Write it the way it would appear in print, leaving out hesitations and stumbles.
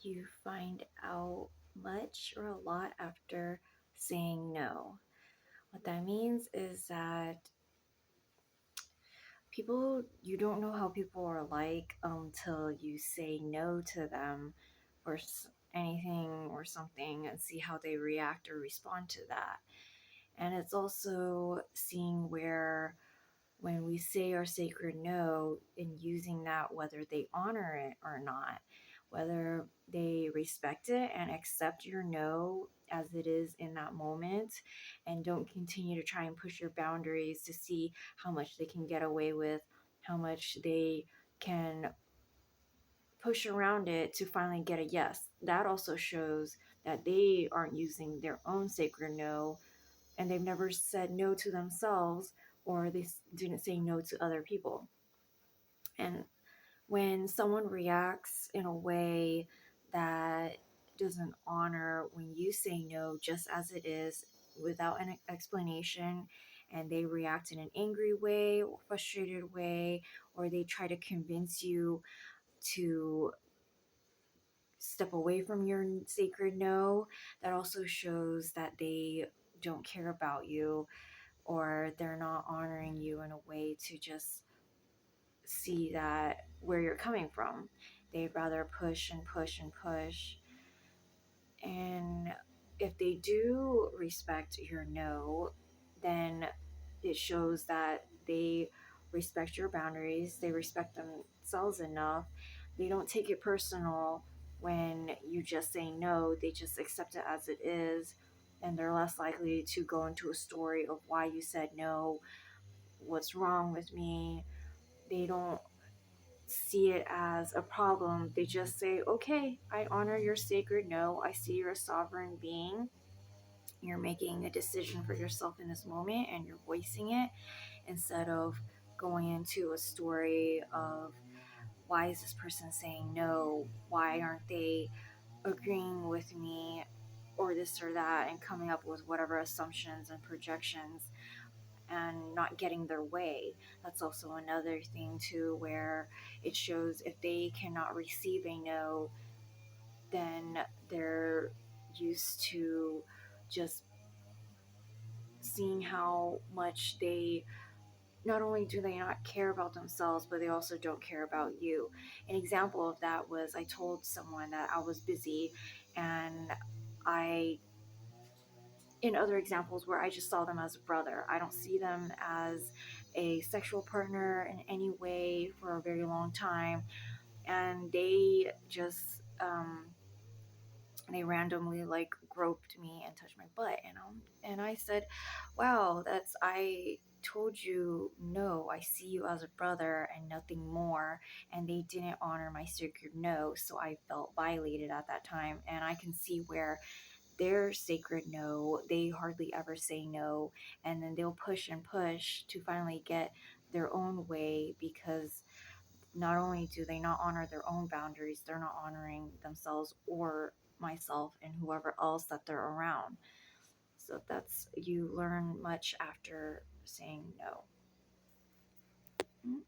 you find out much or a lot after saying no. What that means is that you don't know how people are like until you say no to them for anything or something and see how they react or respond to that. And it's also seeing where when we say our sacred no and using that, whether they honor it or not, whether they respect it and accept your no as it is in that moment, and don't continue to try and push your boundaries to see how much they can get away with, how much they can push around it to finally get a yes. That also shows that they aren't using their own sacred no, and they've never said no to themselves, or they didn't say no to other people. And when someone reacts in a way that doesn't honor when you say no just as it is without an explanation, and they react in an angry way or frustrated way, or they try to convince you to step away from your sacred no, that also shows that they don't care about you, or they're not honoring you in a way to just see that where you're coming from. They'd rather push and push and push. And if they do respect your no, then it shows that they respect your boundaries, they respect themselves enough. They don't take it personal when you just say no, they just accept it as it is. And they're less likely to go into a story of why you said no, what's wrong with me. They don't see it as a problem. They just say, okay, I honor your sacred no. I see you're a sovereign being. You're making a decision for yourself in this moment and you're voicing it, instead of going into a story of why is this person saying no? Why aren't they agreeing with me? Or this or that, and coming up with whatever assumptions and projections and not getting their way. That's also another thing too, where it shows if they cannot receive a no, then they're used to just seeing how much they, not only do they not care about themselves, but they also don't care about you. An example of that was I told someone that I was busy, and I, in other examples where I just saw them as a brother. I don't see them as a sexual partner in any way for a very long time. And they just, they randomly like groped me and touched my butt. And I said, wow, I told you no, I see you as a brother and nothing more. And they didn't honor my sacred no. So I felt violated at that time. And I can see where their sacred no, they hardly ever say no, and then they'll push and push to finally get their own way, because not only do they not honor their own boundaries, they're not honoring themselves or myself and whoever else that they're around. So that's, you learn much after saying no.